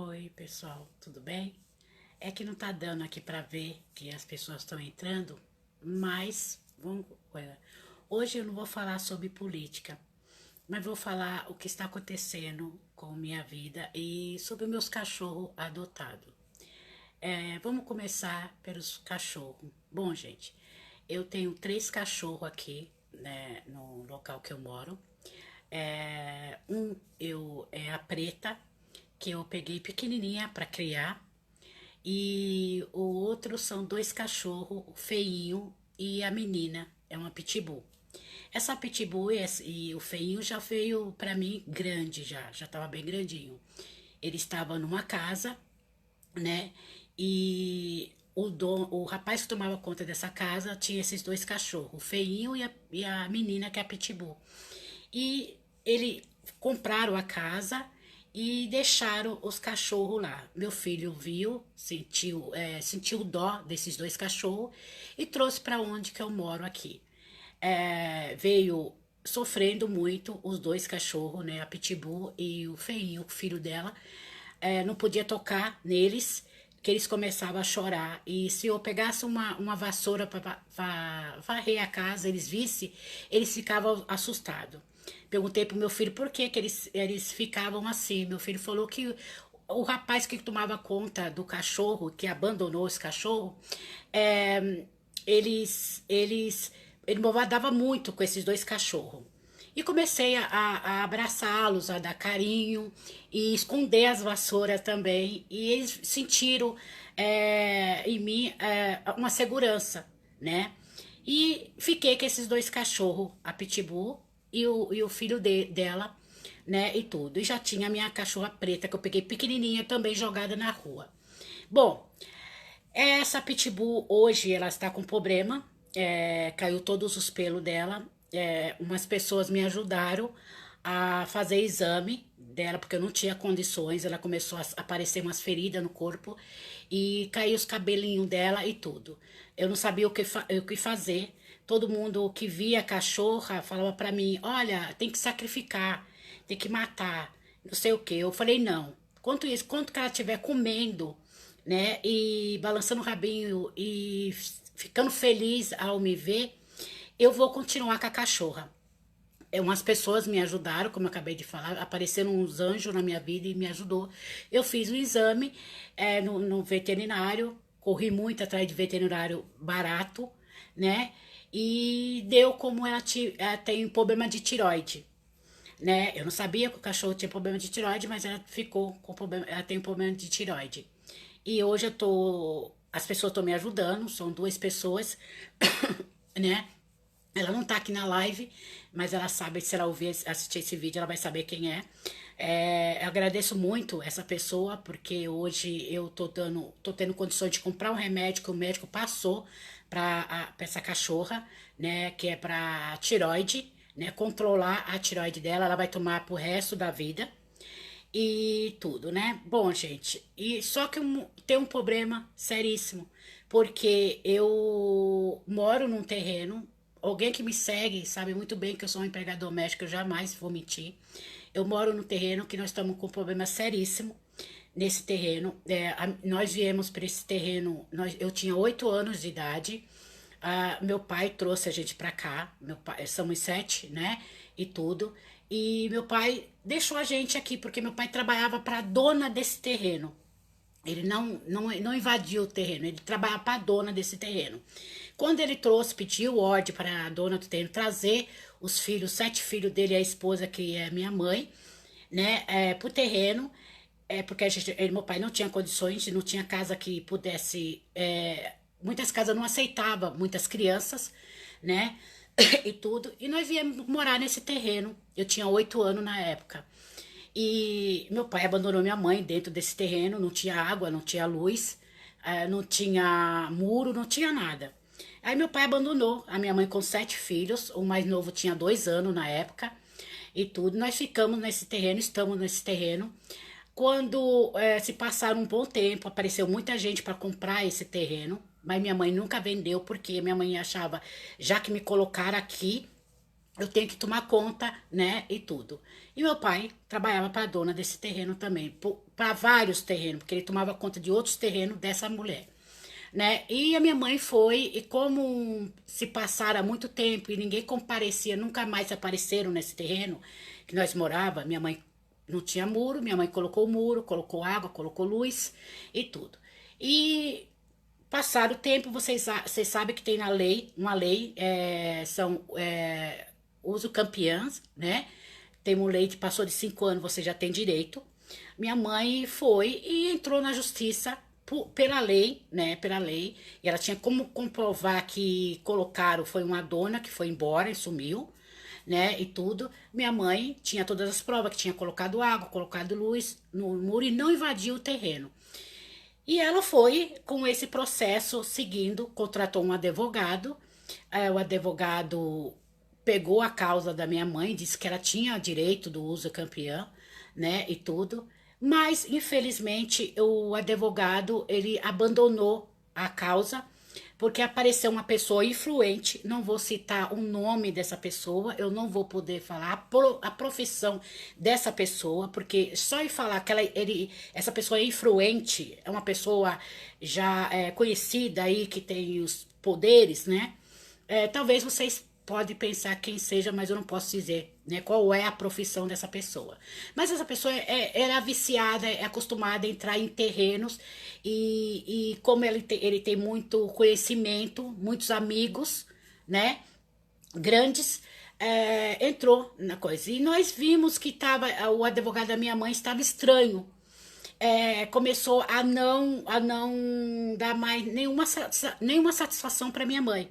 Oi, pessoal, tudo bem? É que não tá dando aqui pra ver que as pessoas estão entrando, mas hoje eu não vou falar sobre política, mas vou falar o que está acontecendo com minha vida e sobre meus cachorros adotados. Vamos começar pelos cachorros. Bom, gente, eu tenho 3 cachorros aqui, né, no local que eu moro. É a preta, que eu peguei pequenininha para criar. E o outro são 2 cachorros, o feinho e a menina, é uma pitbull. Essa pitbull e o feinho já veio para mim grande, já estava bem grandinho. Ele estava numa casa, né? E o rapaz que tomava conta dessa casa tinha esses 2 cachorros, o feinho e a menina, que é a pitbull. E ele compraram a casa e deixaram os cachorros lá. Meu filho viu, sentiu dó desses 2 cachorros e trouxe para onde que eu moro aqui. Veio sofrendo muito os 2 cachorros, né, a Pitbull e o feinho, o filho dela. Não podia tocar neles, que eles começavam a chorar. E se eu pegasse uma vassoura para varrer a casa, eles vissem, eles ficavam assustados. Perguntei pro meu filho por que eles ficavam assim. Meu filho falou que o rapaz que tomava conta do cachorro, que abandonou esse cachorro, é, ele movadava muito com esses 2 cachorros. E comecei a abraçá-los, a dar carinho e esconder as vassouras também. E eles sentiram em mim uma segurança, né? E fiquei com esses 2 cachorros, a Pitbull e o filho dela, né? E tudo. E já tinha a minha cachorra preta, que eu peguei pequenininha também jogada na rua. Bom, essa pitbull hoje ela está com problema, caiu todos os pelos dela. Umas pessoas me ajudaram a fazer exame dela porque eu não tinha condições. Ela começou a aparecer umas feridas no corpo e caiu os cabelinhos dela e tudo. Eu não sabia o que fazer. Todo mundo que via a cachorra falava pra mim: olha, tem que sacrificar, tem que matar, não sei o que. Eu falei: não. Quanto que ela estiver comendo, né? E balançando o rabinho e ficando feliz ao me ver, eu vou continuar com a cachorra. Umas pessoas me ajudaram, como eu acabei de falar, apareceram uns anjos na minha vida e me ajudou. Eu fiz um exame no veterinário, corri muito atrás de veterinário barato, né? E deu como ela tem problema de tiroide, né? Eu não sabia que o cachorro tinha problema de tiroide, mas ela ficou com problema, ela tem um problema de tiroide. E hoje as pessoas estão me ajudando, são 2 pessoas, né? Ela não tá aqui na live, mas ela sabe, se ela assistir esse vídeo, ela vai saber quem é. Eu agradeço muito essa pessoa, porque hoje eu tô tendo condições de comprar um remédio que o médico passou pra essa cachorra, né? Que é pra tiroide, né? Controlar a tiroide dela, ela vai tomar pro resto da vida e tudo, né? Bom, gente, e só que tem um problema seríssimo, porque eu moro num terreno, alguém que me segue sabe muito bem que eu sou uma empregada doméstica, eu jamais vou mentir. Eu moro num terreno que nós estamos com um problema seríssimo nesse terreno. Nós viemos para esse terreno, eu tinha 8 anos de idade. Meu pai trouxe a gente pra cá, meu pai, somos 7, né? E tudo. E meu pai deixou a gente aqui, porque meu pai trabalhava pra dona desse terreno. Ele não invadiu o terreno, ele trabalhava para a dona desse terreno. Quando ele trouxe, pediu ordem para a dona do terreno trazer os filhos, 7 filhos dele e a esposa, que é minha mãe, né, pro terreno, porque meu pai não tinha condições, não tinha casa que pudesse. Muitas casas não aceitavam muitas crianças, né? E tudo. E nós viemos morar nesse terreno. Eu tinha 8 anos na época. E meu pai abandonou minha mãe dentro desse terreno, não tinha água, não tinha luz, não tinha muro, não tinha nada. Aí meu pai abandonou a minha mãe com 7 filhos, o mais novo tinha 2 anos na época e tudo. Nós ficamos nesse terreno, estamos nesse terreno. Quando se passaram um bom tempo, apareceu muita gente para comprar esse terreno, mas minha mãe nunca vendeu porque minha mãe achava, já que me colocaram aqui, eu tenho que tomar conta, né, e tudo. E meu pai trabalhava para a dona desse terreno também, para vários terrenos, porque ele tomava conta de outros terrenos dessa mulher, né? E a minha mãe foi, e como se passara muito tempo e ninguém comparecia, nunca mais apareceram nesse terreno que nós morava, minha mãe não tinha muro, minha mãe colocou o muro, colocou água, colocou luz e tudo. E passar o tempo, vocês sabem que tem na lei, uma lei, são uso campeãs, né? Tem uma lei que passou de 5 anos, você já tem direito. Minha mãe foi e entrou na justiça pela lei, né? Pela lei. E ela tinha como comprovar que colocaram, foi uma dona que foi embora e sumiu, né? E tudo. Minha mãe tinha todas as provas que tinha colocado água, colocado luz no muro e não invadiu o terreno. E ela foi com esse processo seguindo, contratou um advogado. O advogado pegou a causa da minha mãe, disse que ela tinha direito do uso campeão, né, e tudo. Mas, infelizmente, o advogado, ele abandonou a causa, porque apareceu uma pessoa influente, não vou citar o nome dessa pessoa, eu não vou poder falar a profissão dessa pessoa, porque só em falar que essa pessoa é influente, é uma pessoa já conhecida aí, que tem os poderes, né? Talvez vocês podem pensar quem seja, mas eu não posso dizer, né, qual é a profissão dessa pessoa. Mas essa pessoa era viciada, é acostumada a entrar em terrenos e como ele tem muito conhecimento, muitos amigos, né, grandes, entrou na coisa. E nós vimos que o advogado da minha mãe estava estranho. Começou a não dar mais nenhuma satisfação para minha mãe.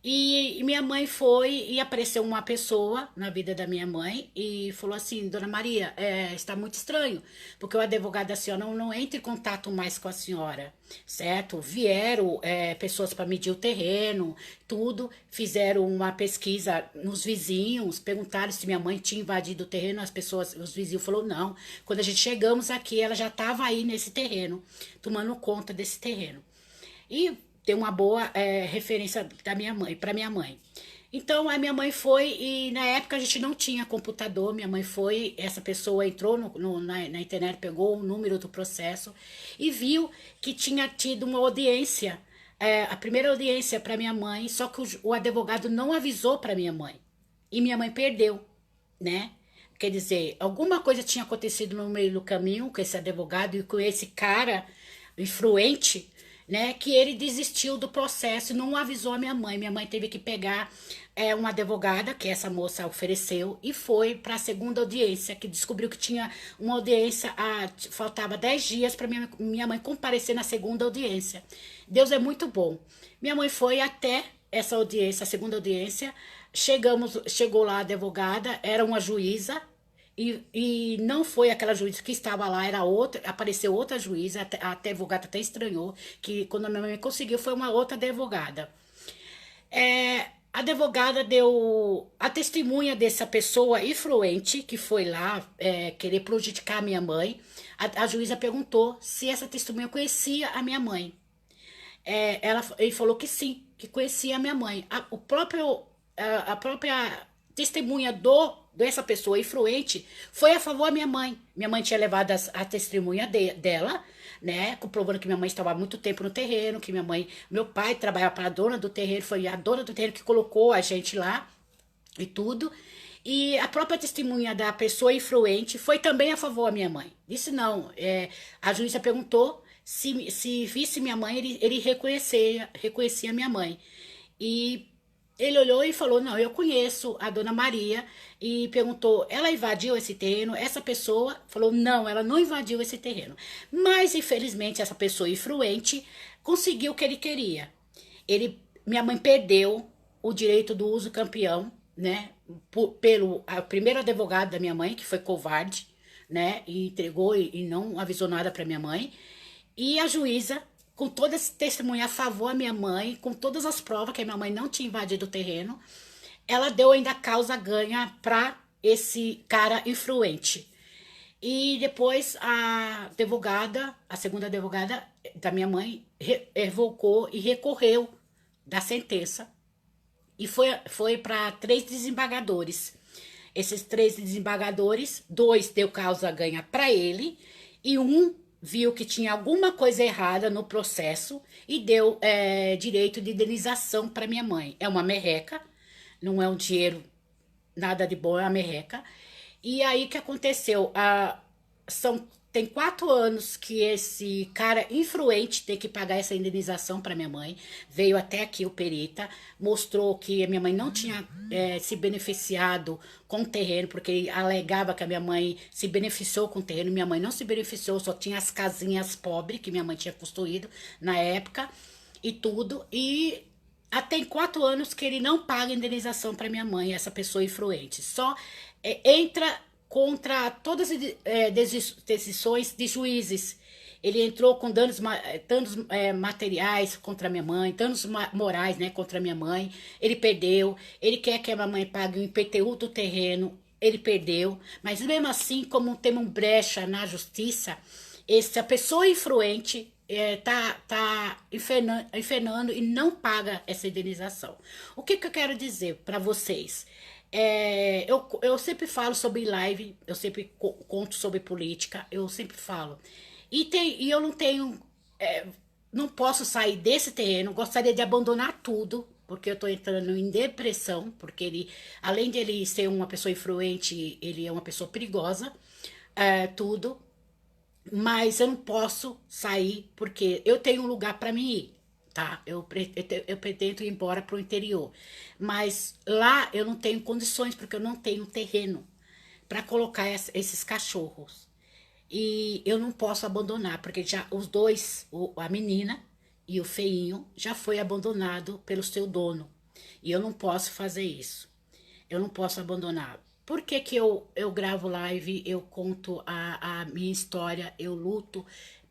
E minha mãe foi e apareceu uma pessoa na vida da minha mãe e falou assim: Dona Maria, está muito estranho, porque o advogado da senhora não entra em contato mais com a senhora, certo? Vieram pessoas para medir o terreno, tudo, fizeram uma pesquisa nos vizinhos, perguntaram se minha mãe tinha invadido o terreno, os vizinhos falaram não. Quando a gente chegamos aqui, ela já estava aí nesse terreno, tomando conta desse terreno. E tem uma boa referência da minha mãe, para minha mãe. Então a minha mãe foi e na época a gente não tinha computador. Minha mãe foi, essa pessoa entrou na internet, pegou o número do processo e viu que tinha tido uma audiência, a primeira audiência para minha mãe, só que o advogado não avisou para minha mãe e minha mãe perdeu, né? Quer dizer, alguma coisa tinha acontecido no meio do caminho com esse advogado e com esse cara influente, né, que ele desistiu do processo e não avisou a minha mãe. Minha mãe teve que pegar uma advogada, que essa moça ofereceu, e foi para a segunda audiência, que descobriu que tinha uma audiência, faltava 10 dias para minha mãe comparecer na segunda audiência. Deus é muito bom. Minha mãe foi até essa audiência, a segunda audiência, chegou lá a advogada, era uma juíza, e não foi aquela juíza que estava lá, era outra, apareceu outra juíza, a advogada até estranhou, que quando a minha mãe conseguiu foi uma outra advogada. A advogada deu a testemunha dessa pessoa influente que foi lá querer prejudicar a minha mãe. A juíza perguntou se essa testemunha conhecia a minha mãe. Ele falou que sim, que conhecia a minha mãe. A própria testemunha dessa pessoa influente foi a favor da minha mãe. Minha mãe tinha levado a testemunha dela, né, comprovando que minha mãe estava há muito tempo no terreno, que meu pai trabalhava para a dona do terreno, foi a dona do terreno que colocou a gente lá e tudo. E a própria testemunha da pessoa influente foi também a favor da minha mãe. Disse não, a juíza perguntou se visse minha mãe, ele reconhecia minha mãe. E ele olhou e falou, não, eu conheço a dona Maria, e perguntou, ela invadiu esse terreno? Essa pessoa falou, não, ela não invadiu esse terreno. Mas, infelizmente, essa pessoa influente conseguiu o que ele queria. Minha mãe perdeu o direito do uso campeão, né, pelo primeiro advogado da minha mãe, que foi covarde, né, e entregou e não avisou nada para minha mãe, e a juíza, com toda essa testemunha a favor da minha mãe, com todas as provas que a minha mãe não tinha invadido o terreno, ela deu ainda causa ganha para esse cara influente. E depois a segunda advogada da minha mãe, revocou e recorreu da sentença. E foi para 3 desembargadores. Esses 3 desembargadores, 2 deu causa ganha para ele e um viu que tinha alguma coisa errada no processo e deu direito de indenização para minha mãe. É uma merreca, não é um dinheiro nada de bom, é uma merreca. E aí que aconteceu? Tem 4 anos que esse cara influente tem que pagar essa indenização para minha mãe. Veio até aqui o perita, mostrou que a minha mãe não tinha se beneficiado com o terreno, porque ele alegava que a minha mãe se beneficiou com o terreno. Minha mãe não se beneficiou, só tinha as casinhas pobres que minha mãe tinha construído na época e tudo. E tem 4 anos que ele não paga indenização para minha mãe, essa pessoa influente. Só entra contra todas as decisões de juízes. Ele entrou com danos materiais contra minha mãe, danos morais, né, contra minha mãe. Ele perdeu. Ele quer que a minha mãe pague o IPTU do terreno. Ele perdeu. Mas mesmo assim, como temos brecha na justiça, essa pessoa influente tá infernando e não paga essa indenização. O que eu quero dizer para vocês? Eu sempre falo sobre live, eu sempre conto sobre política, eu sempre falo. E eu não tenho. Não posso sair desse terreno, gostaria de abandonar tudo, porque eu tô entrando em depressão, porque ele, além de ele ser uma pessoa influente, ele é uma pessoa perigosa, tudo. Mas eu não posso sair porque eu tenho um lugar para mim ir, tá? Eu pretendo ir embora pro interior. Mas lá eu não tenho condições porque eu não tenho terreno para colocar esses cachorros. E eu não posso abandonar, porque já os dois, a menina e o feinho, já foi abandonado pelo seu dono. E eu não posso fazer isso. Eu não posso abandonar. Por que que eu gravo live, eu conto a minha história, eu luto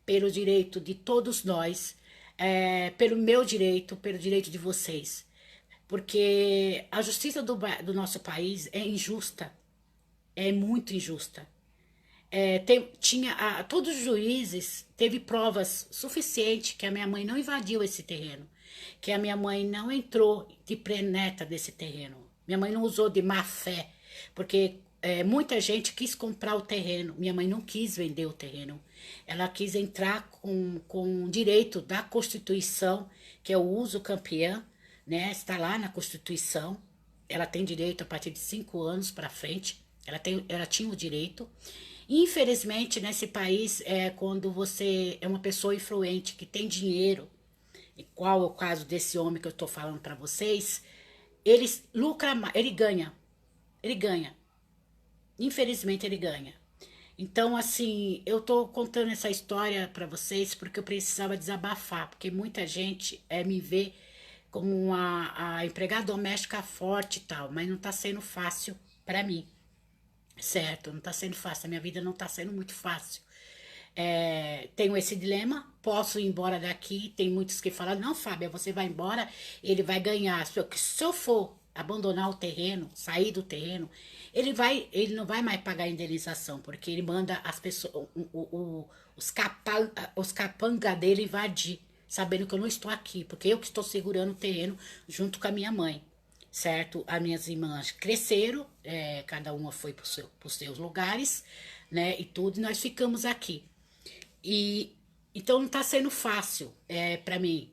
pelo direito de todos nós, pelo meu direito, pelo direito de vocês. Porque a justiça do nosso país é injusta, é muito injusta. Todos os juízes teve provas suficientes que a minha mãe não invadiu esse terreno, que a minha mãe não entrou de preneta desse terreno, minha mãe não usou de má fé, porque muita gente quis comprar o terreno, minha mãe não quis vender o terreno, ela quis entrar com o direito da Constituição, que é o uso campeão, né? Está lá na Constituição, ela tem direito a partir de 5 anos para frente, ela tinha o direito. Infelizmente, nesse país, quando você é uma pessoa influente que tem dinheiro, e qual é o caso desse homem que eu estou falando para vocês, ele lucra, ele ganha, infelizmente ele ganha. Então, assim, eu tô contando essa história para vocês porque eu precisava desabafar, porque muita gente me vê como a empregada doméstica forte e tal, mas não tá sendo fácil para mim. Certo, não tá sendo fácil, a minha vida não tá sendo muito fácil. Tenho esse dilema, posso ir embora daqui, tem muitos que falam, não, Fábia, você vai embora, ele vai ganhar. Se eu for abandonar o terreno, sair do terreno, ele não vai mais pagar a indenização, porque ele manda as pessoas, os capanga dele invadir, sabendo que eu não estou aqui, porque eu que estou segurando o terreno junto com a minha mãe, certo? As minhas irmãs cresceram, cada uma foi para os seus lugares, né? E tudo, e nós ficamos aqui. E então não está sendo fácil para mim.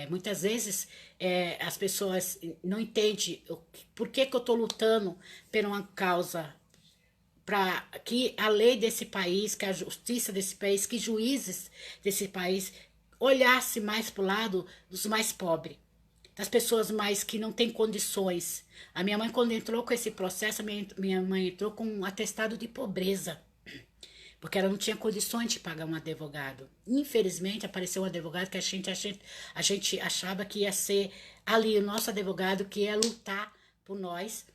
Muitas vezes as pessoas não entendem por que que eu estou lutando por uma causa para que a lei desse país, que a justiça desse país, que juízes desse país olhasse mais para o lado dos mais pobres, das pessoas mais que não têm condições. A minha mãe, quando entrou com esse processo, minha mãe entrou com um atestado de pobreza, porque ela não tinha condições de pagar um advogado. Infelizmente, apareceu um advogado que a gente achava que ia ser ali o nosso advogado, que ia lutar por nós,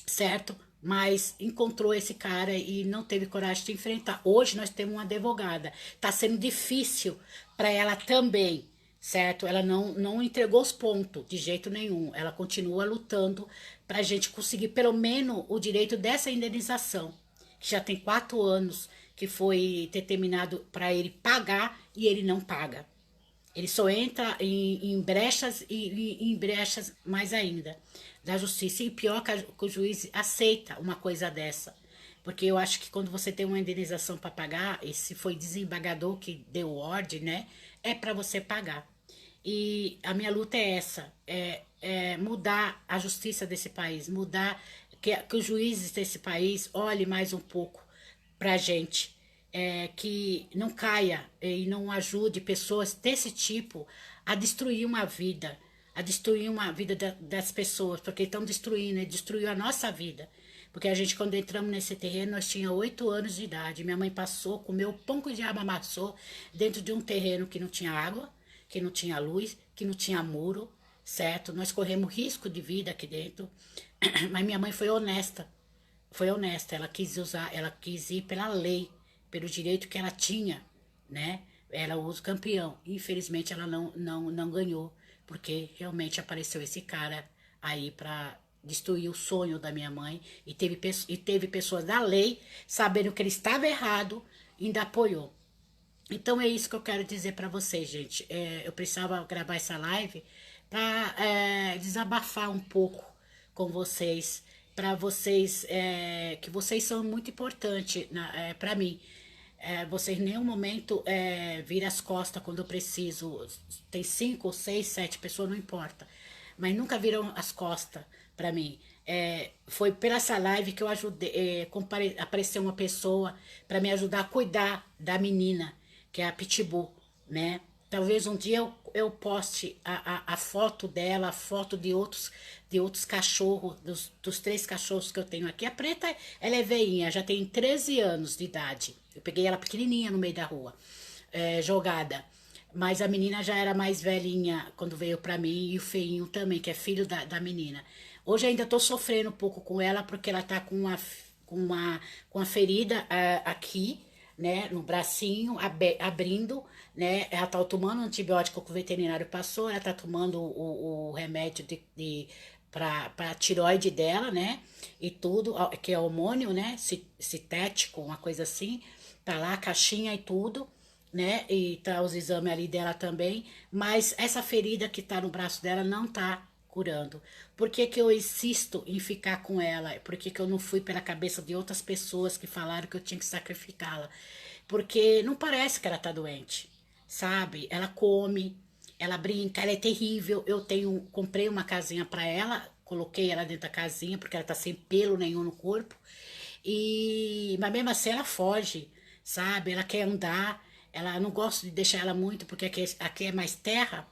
certo? Mas encontrou esse cara e não teve coragem de enfrentar. Hoje nós temos uma advogada. Tá sendo difícil para ela também, certo? Ela não entregou os pontos de jeito nenhum. Ela continua lutando para a gente conseguir pelo menos o direito dessa indenização, que já tem 4 anos que foi determinado para ele pagar e ele não paga. Ele só entra em brechas e em brechas mais ainda da justiça. E pior que o juiz aceita uma coisa dessa. Porque eu acho que quando você tem uma indenização para pagar, e se foi desembargador que deu ordem, né, é para você pagar. E a minha luta é essa, é mudar a justiça desse país, mudar que os juízes desse país olhem mais um pouco para a gente, que não caia e não ajude pessoas desse tipo a destruir uma vida das pessoas, porque estão destruindo, destruiu a nossa vida. Porque a gente, quando entramos nesse terreno, nós tínhamos 8 anos de idade. Minha mãe passou, comeu pão com diabo amassou dentro de um terreno que não tinha água, que não tinha luz, que não tinha muro, certo? Nós corremos risco de vida aqui dentro, mas minha mãe foi honesta, ela quis usar, ela quis ir pela lei, pelo direito que ela tinha, né? Era o uso campeão. Infelizmente ela não ganhou, porque realmente apareceu esse cara aí para destruir o sonho da minha mãe e teve pessoas da lei sabendo que ele estava errado, ainda apoiou. Então é isso que eu quero dizer para vocês, gente. Eu precisava gravar essa live para desabafar um pouco com vocês, para vocês que vocês são muito importantes para mim. Vocês em nenhum momento viram as costas quando eu preciso. Tem 5, 6, 7 pessoas, não importa. Mas nunca viram as costas para mim. Foi pela essa live que eu ajudei, apareceu uma pessoa para me ajudar a cuidar da menina, que é a Pitbull, né? Talvez um dia eu poste a foto dela, a foto de outros cachorros, dos 3 cachorros que eu tenho aqui. A preta, ela é veinha, já tem 13 anos de idade. Eu peguei ela pequenininha no meio da rua, jogada. Mas a menina já era mais velhinha quando veio pra mim, e o feinho também, que é filho da menina. Hoje ainda tô sofrendo um pouco com ela, porque ela tá com uma ferida aqui, né, no bracinho, abrindo, né, ela tá tomando o antibiótico que o veterinário passou, ela tá tomando o remédio pra tiroide dela, né, e tudo, que é hormônio, né, citético, uma coisa assim, tá lá a caixinha e tudo, né, e tá os exames ali dela também, mas essa ferida que tá no braço dela não tá curando. Por que que eu insisto em ficar com ela? Por que que eu não fui pela cabeça de outras pessoas que falaram que eu tinha que sacrificá-la? Porque não parece que ela tá doente, sabe? Ela come, ela brinca, ela é terrível. Comprei uma casinha para ela, coloquei ela dentro da casinha porque ela tá sem pelo nenhum no corpo. Mas mesmo assim ela foge, sabe? Ela quer andar. Ela não gosto de deixar ela muito porque aqui é mais terra,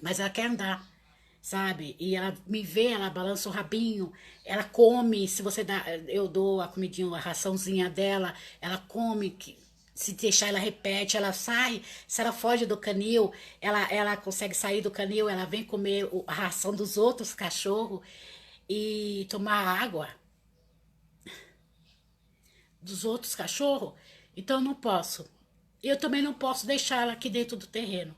mas ela quer andar, sabe? E ela me vê, ela balança o rabinho, ela come, se você dá, eu dou a comidinha, a raçãozinha dela, ela come, se deixar ela repete, ela sai, se ela foge do canil, ela consegue sair do canil, ela vem comer a ração dos outros cachorros e tomar água dos outros cachorros, então eu não posso. Eu também não posso deixar ela aqui dentro do terreno.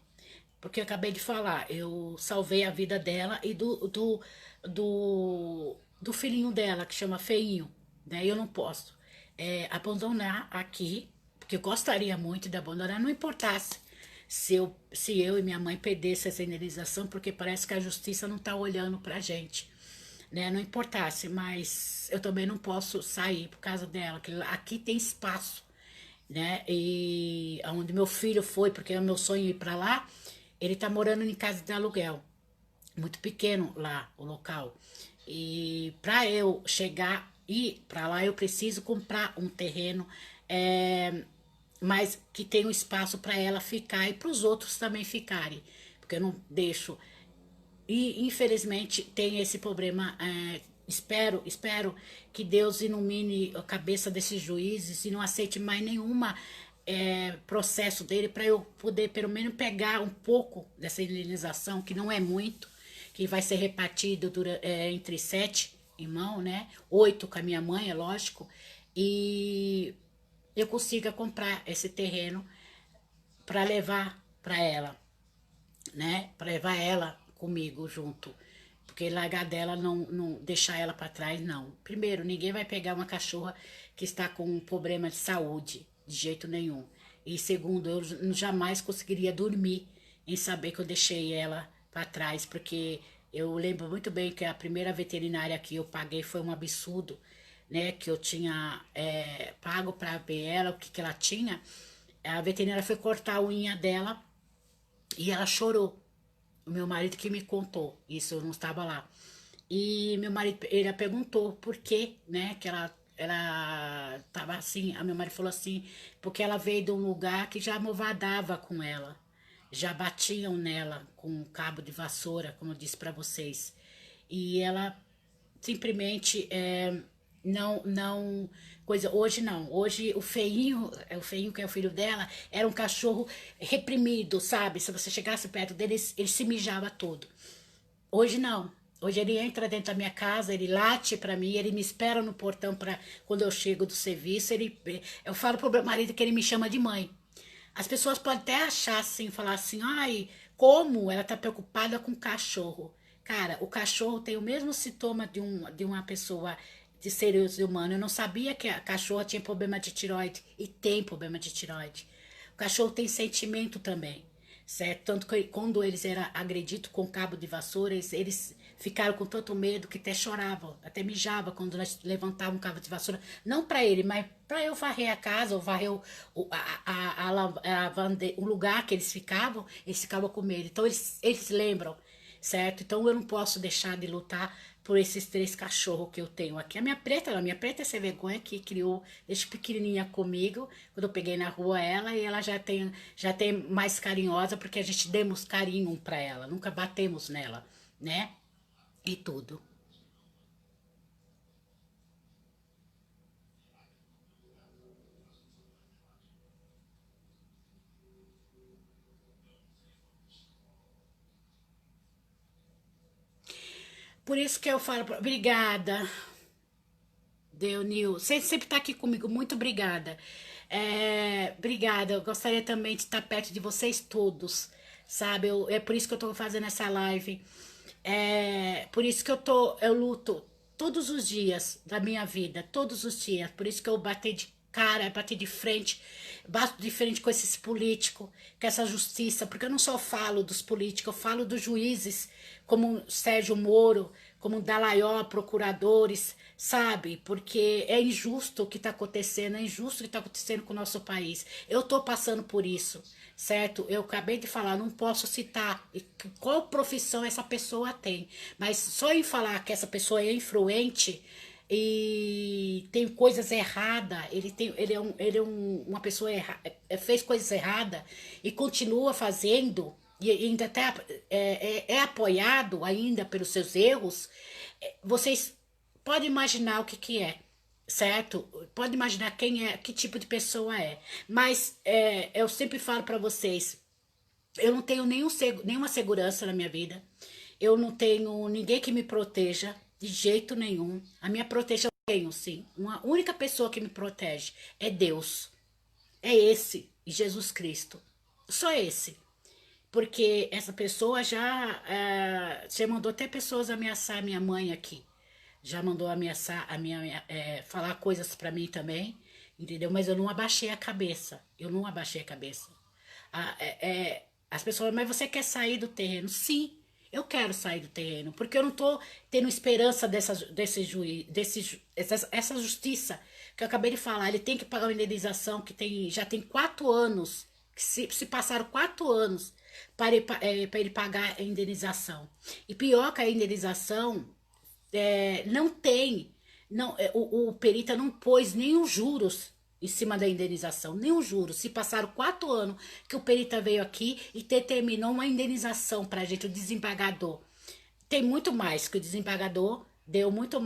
Porque eu acabei de falar, eu salvei a vida dela e do filhinho dela, que chama Feinho. Né? Eu não posso abandonar aqui, porque eu gostaria muito de abandonar, não importasse se eu e minha mãe perdesse essa indenização, porque parece que a justiça não está olhando pra gente. Né? Não importasse, mas eu também não posso sair por causa dela, que aqui tem espaço, né? E onde meu filho foi, porque é o meu sonho ir para lá, ele tá morando em casa de aluguel, muito pequeno lá o local. E para eu chegar e para lá eu preciso comprar um terreno, mas que tenha um espaço para ela ficar e para os outros também ficarem, porque eu não deixo e infelizmente tem esse problema. Espero que Deus ilumine a cabeça desses juízes e não aceite mais nenhuma processo dele para eu poder pelo menos pegar um pouco dessa indenização, que não é muito, que vai ser repartido entre 7 irmãos, né? 8 com a minha mãe, é lógico, e eu consiga comprar esse terreno para levar para ela, né? Para levar ela comigo junto. Porque largar dela, não deixar ela para trás, não. Primeiro, ninguém vai pegar uma cachorra que está com um problema de saúde, de jeito nenhum. E segundo, eu jamais conseguiria dormir em saber que eu deixei ela para trás, porque eu lembro muito bem que a primeira veterinária que eu paguei foi um absurdo, né, que eu tinha pago para ver ela, o que que ela tinha, a veterinária foi cortar a unha dela e ela chorou. O meu marido que me contou, isso eu não estava lá. E meu marido, ele perguntou por quê, né, que ela tava assim. A meu marido falou assim, porque ela veio de um lugar que já movadava com ela, já batiam nela com um cabo de vassoura, como eu disse para vocês. E ela simplesmente não coisa. Hoje não, hoje o feinho que é o filho dela, era um cachorro reprimido, sabe? Se você chegasse perto dele, ele se mijava todo. Hoje não. Hoje ele entra dentro da minha casa, ele late pra mim, ele me espera no portão para quando eu chego do serviço, eu falo pro meu marido que ele me chama de mãe. As pessoas podem até achar assim, falar assim, ai, como ela tá preocupada com o cachorro. Cara, o cachorro tem o mesmo sintoma de uma pessoa de seres humanos. Eu não sabia que a cachorra tinha problema de tiroide e tem problema de tiroide. O cachorro tem sentimento também, certo? Tanto que quando eles eram agredidos com cabo de vassoura, eles ficaram com tanto medo que até choravam, até mijavam quando nós levantávamos um cabo de vassoura. Não para ele, mas para eu varrer a casa, ou varrer o lugar que eles ficavam com medo. Então eles lembram, certo? Então eu não posso deixar de lutar por esses três cachorros que eu tenho aqui. A minha preta é sem vergonha, que criou desde pequenininha comigo, quando eu peguei na rua ela, e ela já tem mais carinhosa, porque a gente demos carinho pra ela, nunca batemos nela, né? E tudo. Por isso que eu falo, obrigada, Deunil. Você sempre tá aqui comigo, muito obrigada. Obrigada, eu gostaria também de estar perto de vocês todos, sabe? É por isso que eu tô fazendo essa live. É por isso que eu luto todos os dias da minha vida, todos os dias. Por isso que eu bati de cara, bati de frente, bato de frente com esses políticos, com essa justiça, porque eu não só falo dos políticos, eu falo dos juízes, como Sérgio Moro, como Dallagnol, procuradores, sabe? Porque é injusto o que está acontecendo, é injusto o que está acontecendo com o nosso país. Eu estou passando por isso, certo? Eu acabei de falar, não posso citar qual profissão essa pessoa tem, mas só em falar que essa pessoa é influente e tem coisas erradas, ele é uma pessoa fez coisas erradas e continua fazendo, e ainda até é apoiado ainda pelos seus erros. Vocês podem imaginar o que que é, certo? Pode imaginar quem é, que tipo de pessoa é. Mas eu sempre falo para vocês, eu não tenho nenhuma segurança na minha vida. Eu não tenho ninguém que me proteja de jeito nenhum. A minha proteção eu tenho, sim. Uma única pessoa que me protege é Deus. É esse, Jesus Cristo. Só esse. Porque essa pessoa já mandou até pessoas ameaçar a minha mãe aqui. Já mandou ameaçar falar coisas pra mim também, entendeu? Mas eu não abaixei a cabeça. Eu não abaixei a cabeça. As pessoas, mas você quer sair do terreno? Sim, eu quero sair do terreno, porque eu não tô tendo esperança desse juiz, essa justiça que eu acabei de falar. Ele tem que pagar uma indenização que já tem 4 anos, que se passaram 4 anos para ele pagar a indenização. E pior que a indenização não tem, não, o perita não pôs nenhum juros em cima da indenização, nenhum juros. Se passaram 4 anos que o perita veio aqui e determinou uma indenização pra gente, o desembargador. Tem muito mais que o desembargador deu muito,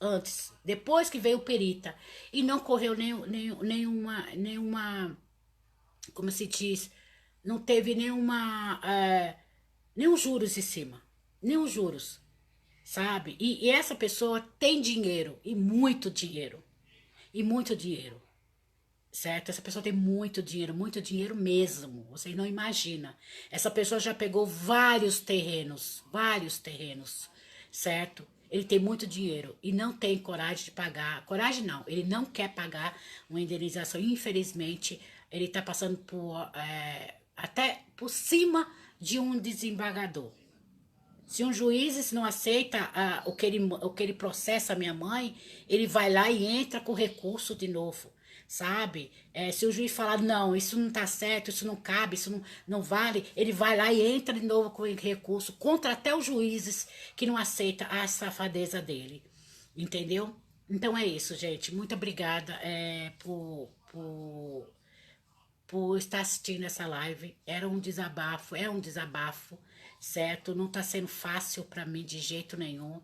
antes, depois que veio o perita. E não correu nenhuma, como se diz, não teve nenhum juros em cima, nenhum juros, sabe? E essa pessoa tem dinheiro, e muito dinheiro, certo? Essa pessoa tem muito dinheiro mesmo, vocês não imaginam. Essa pessoa já pegou vários terrenos, certo? Ele tem muito dinheiro e não tem coragem de pagar, coragem não, ele não quer pagar uma indenização. Infelizmente, ele tá passando até por cima de um desembargador, Se um juiz não aceita o que ele processa a minha mãe, ele vai lá e entra com recurso de novo, sabe? Se o juiz falar, não, isso não tá certo, isso não cabe, isso não vale, ele vai lá e entra de novo com recurso contra até os juízes que não aceitam a safadeza dele, entendeu? Então é isso, gente. Muito obrigada por estar assistindo essa live. Era um desabafo, é um desabafo, certo? Não tá sendo fácil para mim de jeito nenhum.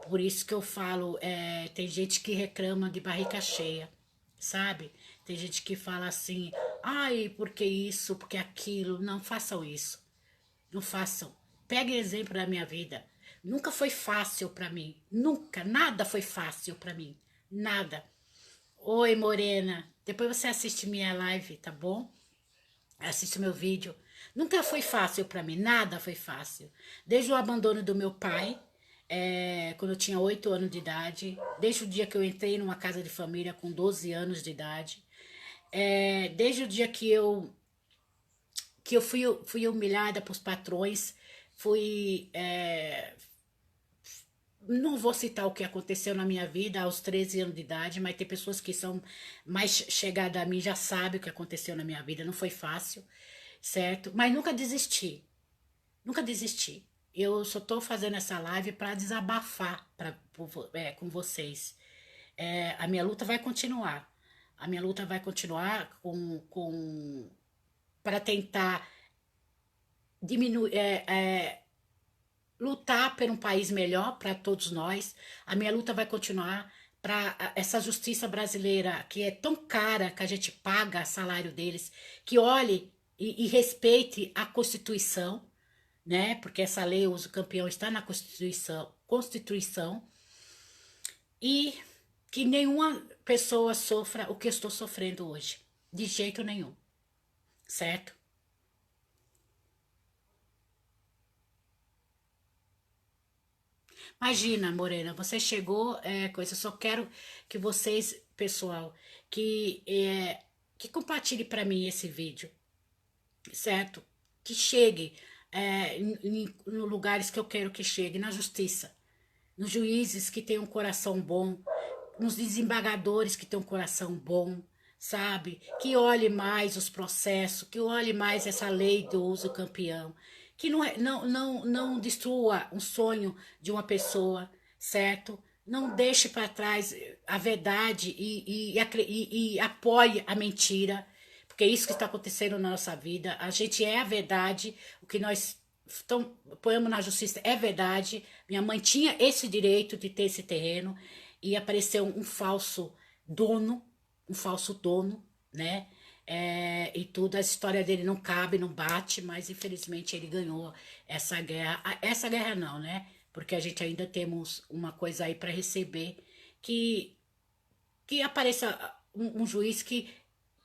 Por isso que eu falo, tem gente que reclama de barriga cheia, sabe? Tem gente que fala assim, ai, por que isso, por que aquilo? Não façam isso. Não façam. Peguem exemplo da minha vida. Nunca foi fácil para mim. Nunca, nada foi fácil para mim. Nada. Oi, Morena. Depois você assiste minha live, tá bom? Assiste meu vídeo. Nunca foi fácil para mim, nada foi fácil. Desde o abandono do meu pai, quando eu tinha 8 anos de idade, desde o dia que eu entrei numa casa de família com 12 anos de idade, desde o dia que eu fui humilhada por patrões, fui. Não vou citar o que aconteceu na minha vida aos 13 anos de idade, mas tem pessoas que são mais chegadas a mim, já sabem o que aconteceu na minha vida, não foi fácil, certo? Mas nunca desisti, nunca desisti. Eu só tô fazendo essa live para desabafar com vocês. A minha luta vai continuar. A minha luta vai continuar para tentar diminuir, lutar por um país melhor para todos nós. A minha luta vai continuar para essa justiça brasileira que é tão cara que a gente paga salário deles, que olhe e respeite a Constituição, né? Porque essa lei, o uso campeão, está na Constituição, e que nenhuma pessoa sofra o que eu estou sofrendo hoje, de jeito nenhum, certo? Imagina, Morena, você chegou, coisa, eu só quero que vocês, pessoal, que compartilhe para mim esse vídeo, certo? Que chegue em lugares que eu quero que chegue, na justiça, nos juízes que têm um coração bom, nos desembargadores que têm um coração bom, sabe? Que olhe mais os processos, que olhe mais essa lei do uso campeão, que não destrua um sonho de uma pessoa, certo? Não deixe para trás a verdade e apoie a mentira, porque é isso que está acontecendo na nossa vida. A gente é a verdade, o que nós põemos na justiça é verdade. Minha mãe tinha esse direito de ter esse terreno e apareceu um falso dono, né? E tudo, a história dele não cabe, não bate, mas infelizmente ele ganhou essa guerra. Essa guerra não, né? Porque a gente ainda temos uma coisa aí para receber, que, que apareça um juiz que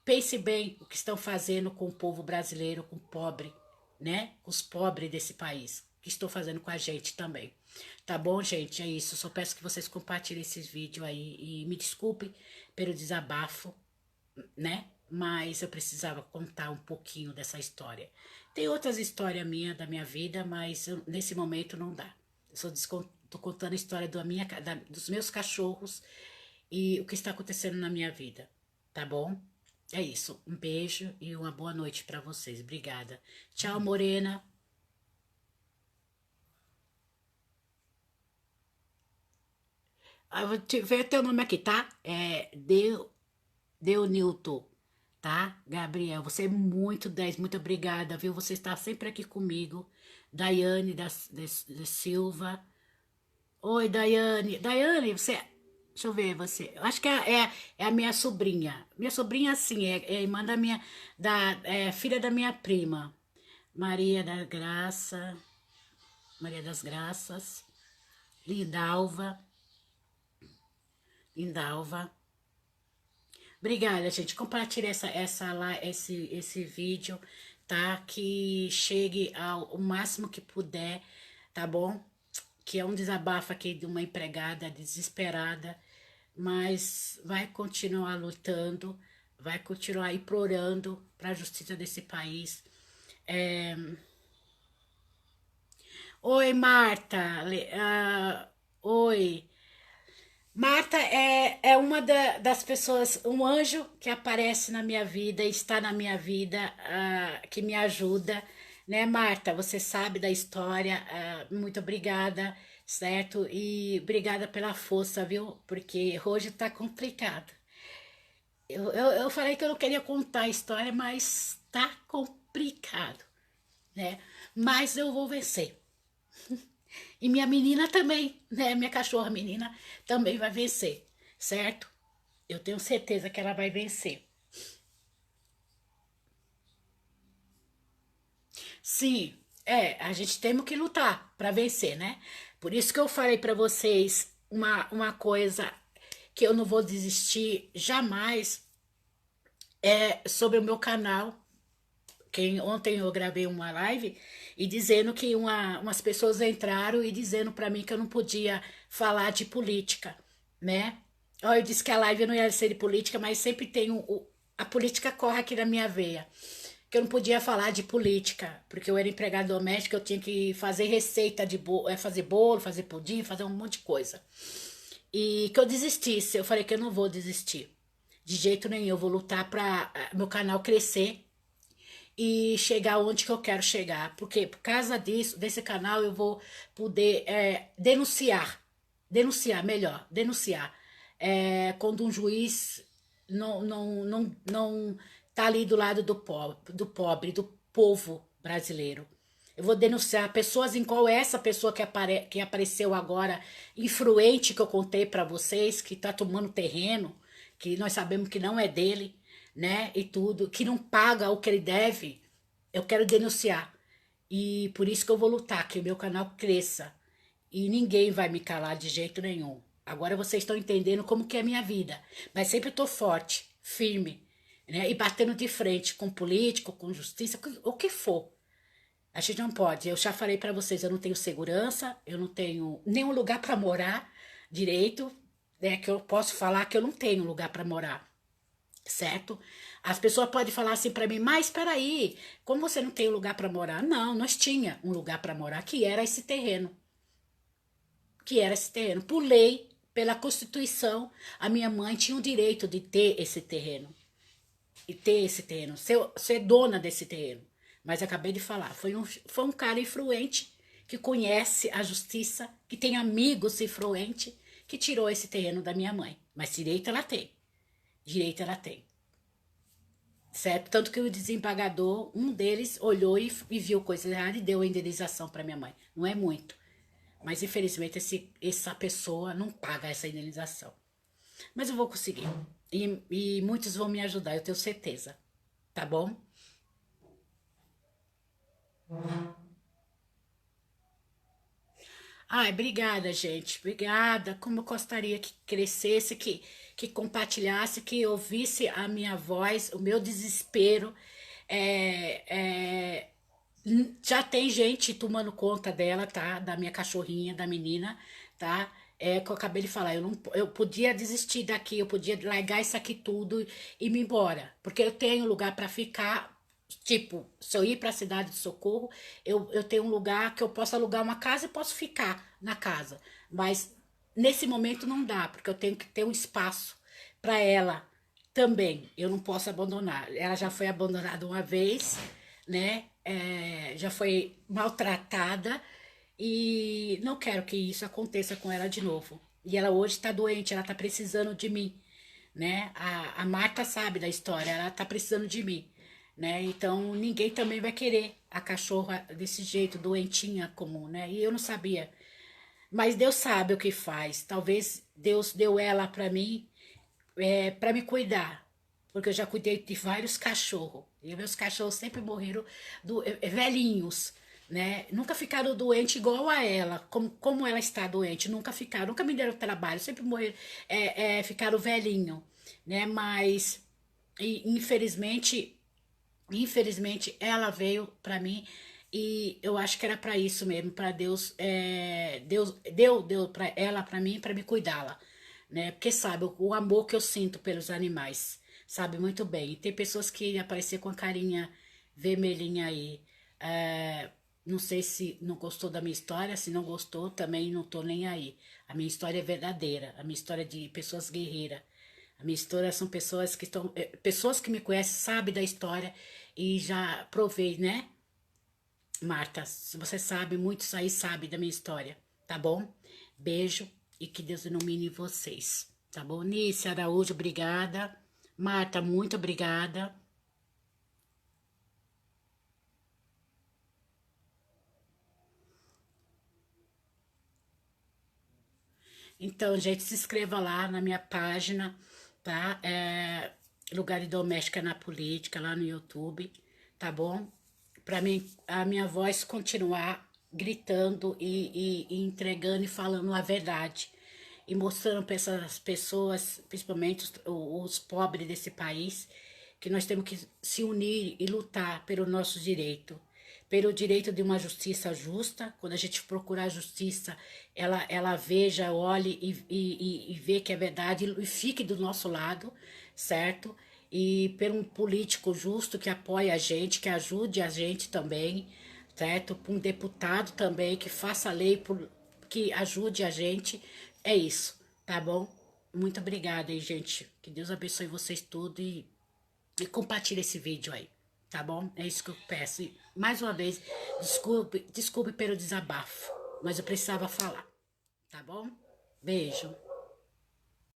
pense bem o que estão fazendo com o povo brasileiro, com o pobre, né? Os pobres desse país, que estão fazendo com a gente também. Tá bom, gente? É isso. Só peço que vocês compartilhem esses vídeos aí e me desculpe pelo desabafo, né? Mas eu precisava contar um pouquinho dessa história. Tem outras histórias minha da minha vida, mas nesse momento não dá. Tô contando a história dos meus cachorros e o que está acontecendo na minha vida, tá bom? É isso. Um beijo e uma boa noite para vocês. Obrigada. Tchau, Morena. Eu vou te ver teu nome aqui, tá? Deu Newton, tá? Gabriel, você é muito 10, muito obrigada, viu? Você está sempre aqui comigo. Daiane da Silva. Oi, Daiane. Daiane, você. Deixa eu ver você. Eu acho que é a minha sobrinha. Minha sobrinha, assim, é irmã da minha. Filha da minha prima. Maria da Graça. Maria das Graças. Lindalva. Lindalva. Obrigada, gente. Compartilhe esse vídeo, tá? Que chegue ao máximo que puder, tá bom? Que é um desabafo aqui de uma empregada desesperada, mas vai continuar lutando, vai continuar implorando para a justiça desse país. Oi, Marta. Oi. Marta é uma das pessoas, um anjo que aparece na minha vida, está na minha vida, que me ajuda, né, Marta? Você sabe da história, muito obrigada, certo? E obrigada pela força, viu? Porque hoje tá complicado. Eu falei que eu não queria contar a história, mas tá complicado, né? Mas eu vou vencer. E minha menina também, né? Minha cachorra menina também vai vencer, certo? Eu tenho certeza que ela vai vencer. Sim, a gente tem que lutar para vencer, né? Por isso que eu falei para vocês uma coisa que eu não vou desistir jamais sobre o meu canal. Ontem eu gravei uma live e dizendo que umas pessoas entraram e dizendo para mim que eu não podia falar de política, né? Ó, eu disse que a live não ia ser de política, mas sempre tem a política corre aqui na minha veia. Que eu não podia falar de política, porque eu era empregada doméstica, eu tinha que fazer receita de fazer bolo, fazer pudim, fazer um monte de coisa. E que eu desistisse, eu falei que eu não vou desistir. De jeito nenhum, eu vou lutar para meu canal crescer e chegar onde que eu quero chegar. Porque por causa disso, desse canal, eu vou poder denunciar, melhor, denunciar. Quando um juiz não tá ali do lado do povo brasileiro. Eu vou denunciar pessoas em qual é essa pessoa que apareceu agora, influente, que eu contei para vocês, que tá tomando terreno, que nós sabemos que não é dele, né? E tudo, que não paga o que ele deve. Eu quero denunciar. E por isso que eu vou lutar, que o meu canal cresça. E ninguém vai me calar de jeito nenhum. Agora vocês estão entendendo como que é a minha vida. Mas sempre estou forte, firme, né? E batendo de frente com político, com justiça, o que for. A gente não pode. Eu já falei para vocês, eu não tenho segurança, eu não tenho nenhum lugar para morar direito, né? Que eu posso falar que eu não tenho lugar para morar, certo? As pessoas podem falar assim para mim, mas espera aí, como você não tem lugar para morar? Não, nós tinha um lugar para morar, que era esse terreno, Por lei, pela Constituição, a minha mãe tinha o direito de ter esse terreno. E ter esse terreno, ser dona desse terreno. Mas acabei de falar, foi um cara influente que conhece a justiça, que tem amigos influentes, que tirou esse terreno da minha mãe. Mas direito ela tem. Direito ela tem. Certo? Tanto que o desembargador, um deles, olhou e viu coisa errada e deu a indenização para minha mãe. Não é muito. Mas infelizmente essa pessoa não paga essa indenização. Mas eu vou conseguir. E muitos vão me ajudar, eu tenho certeza. Tá bom? Ai, obrigada, gente. Obrigada. Como eu gostaria que crescesse, que compartilhasse, que ouvisse a minha voz, o meu desespero. É, é, já tem gente tomando conta dela, tá? Da minha cachorrinha, da menina, tá? É que eu acabei de falar, eu podia desistir daqui, eu podia largar isso aqui tudo e me embora, porque eu tenho lugar para ficar. Tipo, se eu ir para a cidade de Socorro, eu tenho um lugar que eu posso alugar uma casa e posso ficar na casa. Mas nesse momento não dá, porque eu tenho que ter um espaço para ela também. Eu não posso abandonar. Ela já foi abandonada uma vez, né? Já foi maltratada e não quero que isso aconteça com ela de novo. E ela hoje está doente, ela está precisando de mim, né? A Marta sabe da história, ela tá precisando de mim, né? Então ninguém também vai querer a cachorra desse jeito, doentinha comum, né? E eu não sabia. Mas Deus sabe o que faz. Talvez Deus deu ela para mim, para me cuidar. Porque eu já cuidei de vários cachorros. E meus cachorros sempre morreram velhinhos, né? Nunca ficaram doentes igual a ela, como ela está doente. Nunca ficaram, nunca me deram trabalho. Sempre morreram, ficaram velhinho, né? Mas, infelizmente, ela veio para mim e eu acho que era para isso mesmo, para Deus, Deus deu para ela, para mim, para me cuidá-la, né? Porque sabe o amor que eu sinto pelos animais, sabe muito bem. E tem pessoas que aparecer com a carinha vermelhinha aí, Não sei se não gostou da minha história, se não gostou, também não tô nem aí. A minha história é verdadeira, a minha história é de pessoas guerreiras. A minha história são pessoas que estão, pessoas que me conhecem, sabem da história e já provei, né? Marta, se você sabe, muitos aí sabem da minha história, tá bom? Beijo e que Deus ilumine vocês, tá bom? Nícia Araújo, obrigada. Marta, muito obrigada. Então, gente, se inscreva lá na minha página, tá? Lugar de Doméstica na Política, lá no YouTube, tá bom? Pra mim, a minha voz continuar gritando e entregando e falando a verdade. E mostrando para essas pessoas, principalmente os pobres desse país, que nós temos que se unir e lutar pelo nosso direito, pelo direito de uma justiça justa. Quando a gente procura a justiça, ela veja, olhe e vê que é verdade e fique do nosso lado, certo? E por um político justo que apoie a gente, que ajude a gente também, certo? Por um deputado também que faça lei, que ajude a gente. É isso, tá bom? Muito obrigada aí, gente. Que Deus abençoe vocês tudo e compartilhe esse vídeo aí, tá bom? É isso que eu peço. E, mais uma vez, desculpe pelo desabafo, mas eu precisava falar, tá bom? Beijo.